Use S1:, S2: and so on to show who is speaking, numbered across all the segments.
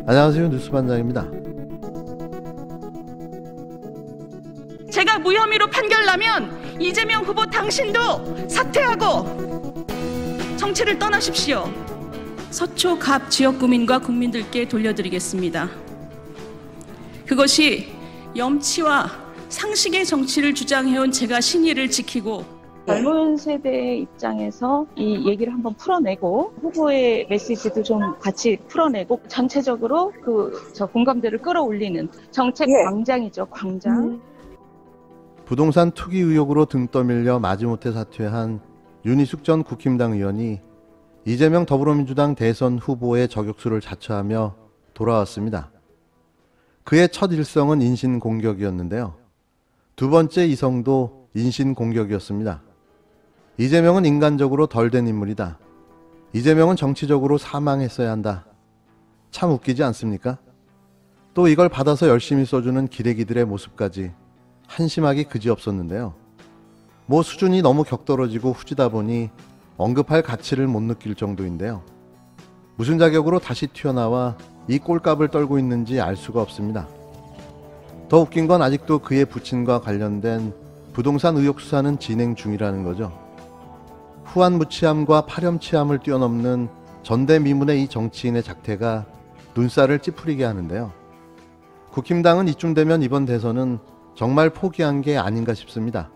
S1: 안녕하세요. 뉴스반장입니다.
S2: 제가 무혐의로 판결나면 이재명 후보 당신도 사퇴하고 정치를 떠나십시오. 서초 갑 지역 구민과 국민들께 돌려드리겠습니다. 그것이 염치와 상식의 정치를 주장해온 제가 신의를 지키고
S3: 젊은 세대의 입장에서 이 얘기를 한번 풀어내고 후보의 메시지도 좀 같이 풀어내고 전체적으로 공감대를 끌어올리는 정책 광장이죠, 광장.
S1: 부동산 투기 의혹으로 등 떠밀려 마지못해 사퇴한 윤희숙 전 국힘당 의원이 이재명 더불어민주당 대선 후보의 저격수를 자처하며 돌아왔습니다. 그의 첫 일성은 인신공격이었는데요. 두 번째 이성도 인신공격이었습니다. 이재명은 인간적으로 덜 된 인물이다. 이재명은 정치적으로 사망했어야 한다. 참 웃기지 않습니까? 또 이걸 받아서 열심히 써주는 기레기들의 모습까지 한심하기 그지없었는데요. 뭐 수준이 너무 격떨어지고 후지다 보니 언급할 가치를 못 느낄 정도인데요. 무슨 자격으로 다시 튀어나와 이 꼴값을 떨고 있는지 알 수가 없습니다. 더 웃긴 건 아직도 그의 부친과 관련된 부동산 의혹 수사는 진행 중이라는 거죠. 후한무치함과 파렴치함을 뛰어넘는 전대미문의 이 정치인의 작태가 눈살을 찌푸리게 하는데요. 국힘당은 이쯤 되면 이번 대선은 정말 포기한 게 아닌가 싶습니다.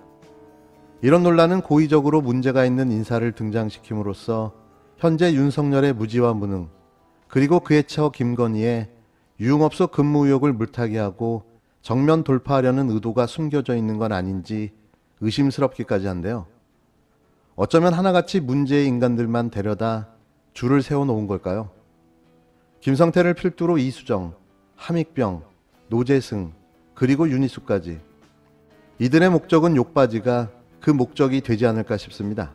S1: 이런 논란은 고의적으로 문제가 있는 인사를 등장시킴으로써 현재 윤석열의 무지와 무능, 그리고 그의 처 김건희의 유흥업소 근무 의혹을 물타기 하고 정면 돌파하려는 의도가 숨겨져 있는 건 아닌지 의심스럽기까지 한데요. 어쩌면 하나같이 문제의 인간들만 데려다 줄을 세워놓은 걸까요? 김성태를 필두로 이수정, 함익병, 노재승, 그리고 윤희숙까지. 이들의 목적은 욕바지가 그 목적이 되지 않을까 싶습니다.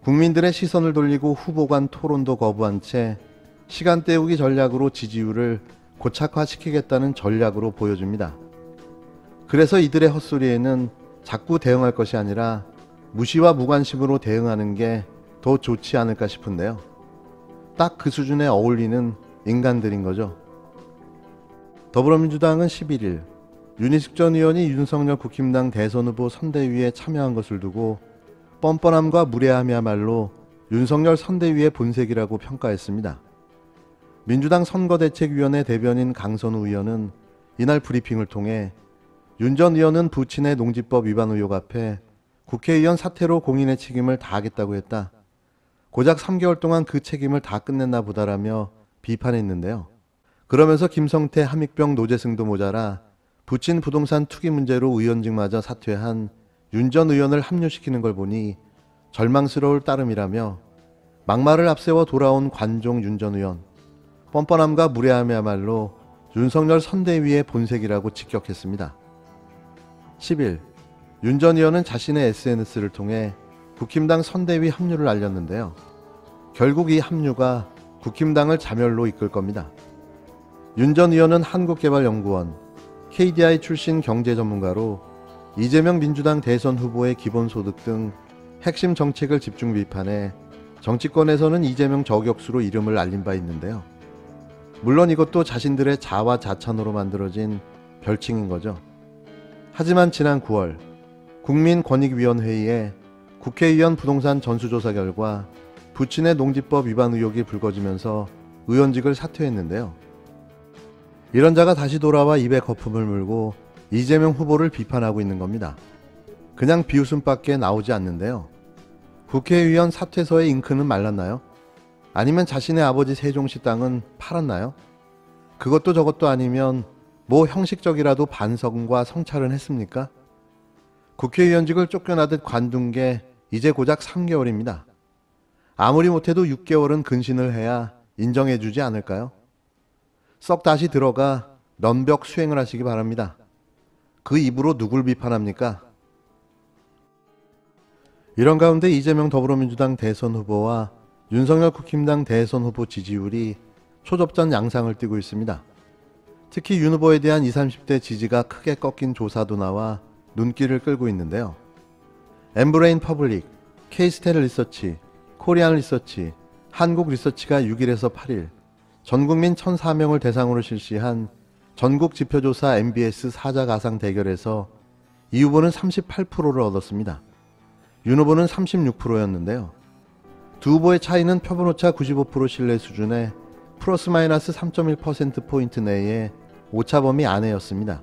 S1: 국민들의 시선을 돌리고 후보 간 토론도 거부한 채 시간 때우기 전략으로 지지율을 고착화시키겠다는 전략으로 보여집니다. 그래서 이들의 헛소리에는 자꾸 대응할 것이 아니라 무시와 무관심으로 대응하는 게 더 좋지 않을까 싶은데요. 딱 그 수준에 어울리는 인간들인 거죠. 더불어민주당은 11일 윤희숙 전 의원이 윤석열 국힘당 대선 후보 선대위에 참여한 것을 두고 뻔뻔함과 무례함이야말로 윤석열 선대위의 본색이라고 평가했습니다. 민주당 선거대책위원회 대변인 강선우 의원은 이날 브리핑을 통해 윤 전 의원은 부친의 농지법 위반 의혹 앞에 국회의원 사퇴로 공인의 책임을 다하겠다고 했다. 고작 3개월 동안 그 책임을 다 끝냈나 보다라며 비판했는데요. 그러면서 김성태, 함익병, 노재승도 모자라 부친 부동산 투기 문제로 의원직마저 사퇴한 윤 전 의원을 합류시키는 걸 보니 절망스러울 따름이라며 막말을 앞세워 돌아온 관종 윤 전 의원, 뻔뻔함과 무례함이야말로 윤석열 선대위의 본색이라고 직격했습니다. 10일 윤 전 의원은 자신의 SNS를 통해 국힘당 선대위 합류를 알렸는데요. 결국 이 합류가 국힘당을 자멸로 이끌 겁니다. 윤 전 의원은 한국개발연구원, KDI 출신 경제전문가로 이재명 민주당 대선 후보의 기본소득 등 핵심 정책을 집중 비판해 정치권에서는 이재명 저격수로 이름을 알린 바 있는데요. 물론 이것도 자신들의 자화자찬으로 만들어진 별칭인 거죠. 하지만 지난 9월 국민권익위원회의에 국회의원 부동산 전수조사 결과 부친의 농지법 위반 의혹이 불거지면서 의원직을 사퇴했는데요. 이런 자가 다시 돌아와 입에 거품을 물고 이재명 후보를 비판하고 있는 겁니다. 그냥 비웃음밖에 나오지 않는데요. 국회의원 사퇴서의 잉크는 말랐나요? 아니면 자신의 아버지 세종시 땅은 팔았나요? 그것도 저것도 아니면 뭐 형식적이라도 반성과 성찰은 했습니까? 국회의원직을 쫓겨나듯 관둔 게 이제 고작 3개월입니다. 아무리 못해도 6개월은 근신을 해야 인정해주지 않을까요? 썩 다시 들어가 넌벽 수행을 하시기 바랍니다. 그 입으로 누굴 비판합니까? 이런 가운데 이재명 더불어민주당 대선 후보와 윤석열 국힘당 대선 후보 지지율이 초접전 양상을 띠고 있습니다. 특히 윤 후보에 대한 20, 30대 지지가 크게 꺾인 조사도 나와 눈길을 끌고 있는데요. 엠브레인 퍼블릭, K스텔 리서치, 코리안 리서치, 한국 리서치가 6일에서 8일 전국민 1,004명을 대상으로 실시한 전국 지표조사 MBS 사자 가상 대결에서 이 후보는 38%를 얻었습니다. 윤 후보는 36%였는데요. 두 후보의 차이는 표본오차 95% 신뢰 수준의 플러스 마이너스 3.1%포인트 내에 오차 범위 안에였습니다.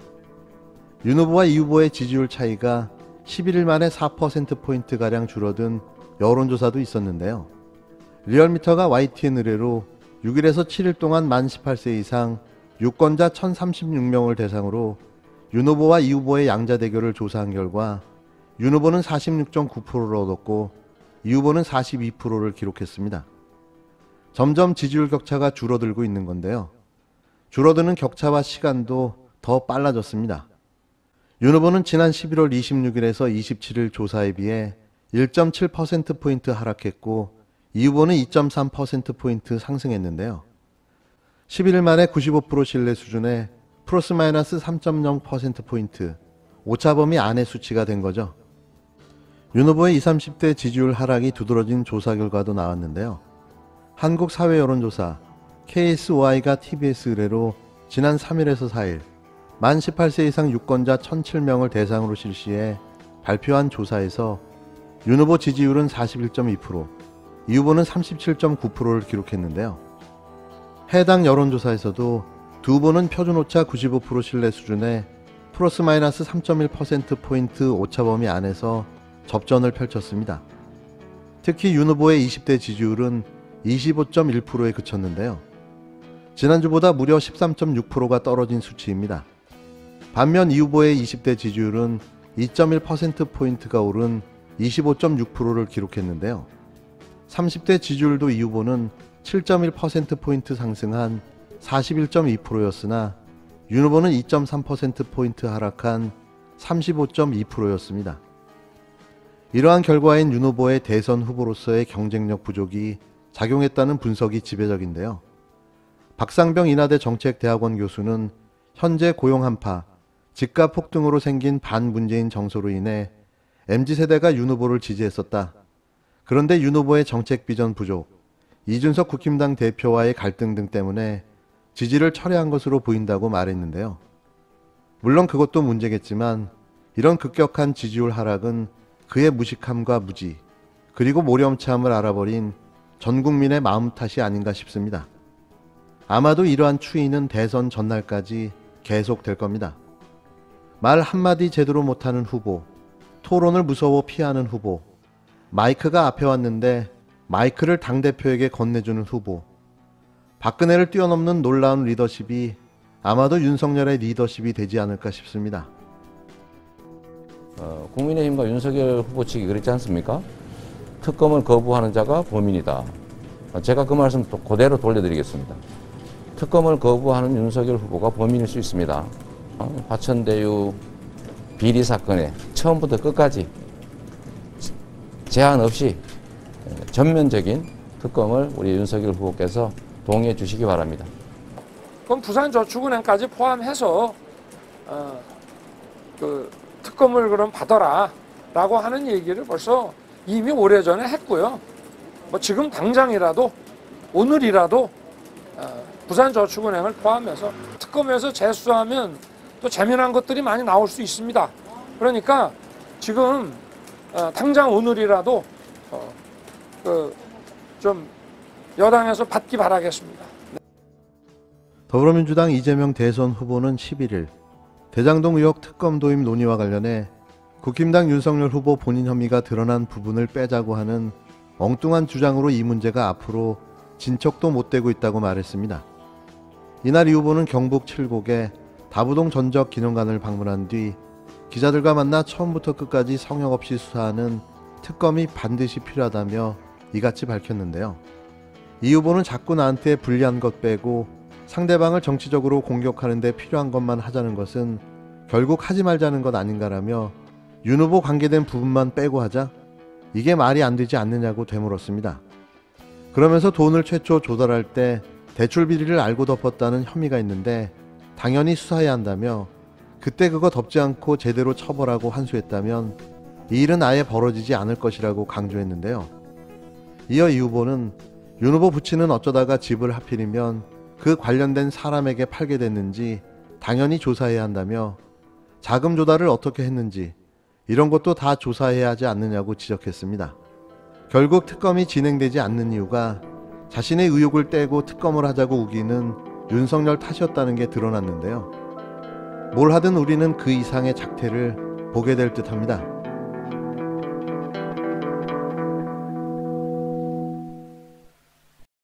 S1: 윤 후보와 이 후보의 지지율 차이가 11일 만에 4%포인트가량 줄어든 여론조사도 있었는데요. 리얼미터가 YTN 의뢰로 6일에서 7일 동안 만 18세 이상 유권자 1,036명을 대상으로 윤 후보와 이 후보의 양자 대결을 조사한 결과 윤 후보는 46.9%를 얻었고 이 후보는 42%를 기록했습니다. 점점 지지율 격차가 줄어들고 있는 건데요. 줄어드는 격차와 시간도 더 빨라졌습니다. 윤 후보는 지난 11월 26일에서 27일 조사에 비해 1.7%포인트 하락했고 이 후보는 2.3%포인트 상승했는데요. 11일 만에 95% 신뢰 수준의 플러스 마이너스 3.0%포인트 오차 범위 안의 수치가 된 거죠. 윤 후보의 20, 30대 지지율 하락이 두드러진 조사 결과도 나왔는데요. 한국사회여론조사 KSOI가 TBS 의뢰로 지난 3일에서 4일 만 18세 이상 유권자 1,007명을 대상으로 실시해 발표한 조사에서 윤 후보 지지율은 41.2%, 이 후보는 37.9%를 기록했는데요. 해당 여론조사에서도 두 후보는 표준오차 95% 신뢰 수준의 플러스 마이너스 3.1%포인트 오차범위 안에서 접전을 펼쳤습니다. 특히 윤 후보의 20대 지지율은 25.1%에 그쳤는데요. 지난주보다 무려 13.6%가 떨어진 수치입니다. 반면 이 후보의 20대 지지율은 2.1%포인트가 오른 25.6%를 기록했는데요. 30대 지지율도 이 후보는 7.1%포인트 상승한 41.2%였으나 윤 후보는 2.3%포인트 하락한 35.2%였습니다. 이러한 결과인 윤 후보의 대선 후보로서의 경쟁력 부족이 작용했다는 분석이 지배적인데요. 박상병 인하대 정책대학원 교수는 현재 고용 한파, 집값 폭등으로 생긴 반문재인 정서로 인해 MZ세대가 윤 후보를 지지했었다. 그런데 윤 후보의 정책 비전 부족, 이준석 국힘당 대표와의 갈등 등 때문에 지지를 철회한 것으로 보인다고 말했는데요. 물론 그것도 문제겠지만 이런 급격한 지지율 하락은 그의 무식함과 무지, 그리고 모렴참을 알아버린 전 국민의 마음 탓이 아닌가 싶습니다. 아마도 이러한 추이는 대선 전날까지 계속될 겁니다. 말 한마디 제대로 못하는 후보, 토론을 무서워 피하는 후보, 마이크가 앞에 왔는데 마이크를 당대표에게 건네주는 후보, 박근혜를 뛰어넘는 놀라운 리더십이 아마도 윤석열의 리더십이 되지 않을까 싶습니다.
S4: 국민의힘과 윤석열 후보 측이 그랬지 않습니까? 특검을 거부하는 자가 범인이다. 제가 그 말씀 또 그대로 돌려드리겠습니다. 특검을 거부하는 윤석열 후보가 범인일 수 있습니다. 화천대유 비리 사건에 처음부터 끝까지 제한 없이 전면적인 특검을 우리 윤석열 후보께서 동의해 주시기 바랍니다.
S5: 그럼 부산저축은행까지 포함해서 그 특검을 그럼 받아라라고 하는 얘기를 벌써 이미 오래전에 했고요. 뭐 지금 당장이라도 오늘이라도 부산저축은행을 포함해서 특검에서 재수하면 또 재미난 것들이 많이 나올 수 있습니다. 그러니까 지금 당장 오늘이라도 좀 여당에서 받기 바라겠습니다.
S1: 더불어민주당 이재명 대선 후보는 11일 대장동 의혹 특검 도입 논의와 관련해 국힘당 윤석열 후보 본인 혐의가 드러난 부분을 빼자고 하는 엉뚱한 주장으로 이 문제가 앞으로 진척도 못 되고 있다고 말했습니다. 이날 이 후보는 경북 칠곡의 다부동 전적기념관을 방문한 뒤 기자들과 만나 처음부터 끝까지 성역 없이 수사하는 특검이 반드시 필요하다며 이같이 밝혔는데요. 이 후보는 자꾸 나한테 불리한 것 빼고 상대방을 정치적으로 공격하는 데 필요한 것만 하자는 것은 결국 하지 말자는 것 아닌가라며 윤 후보 관계된 부분만 빼고 하자? 이게 말이 안 되지 않느냐고 되물었습니다. 그러면서 돈을 최초 조달할 때 대출 비리를 알고 덮었다는 혐의가 있는데 당연히 수사해야 한다며 그때 그거 덮지 않고 제대로 처벌하고 환수했다면 이 일은 아예 벌어지지 않을 것이라고 강조했는데요. 이어 이 후보는 윤 후보 부친은 어쩌다가 집을 하필이면 그 관련된 사람에게 팔게 됐는지 당연히 조사해야 한다며 자금 조달을 어떻게 했는지 이런 것도 다 조사해야 하지 않느냐고 지적했습니다. 결국 특검이 진행되지 않는 이유가 자신의 의혹을 떼고 특검을 하자고 우기는 윤석열 탓이었다는 게 드러났는데요. 뭘 하든 우리는 그 이상의 작태를 보게 될 듯합니다.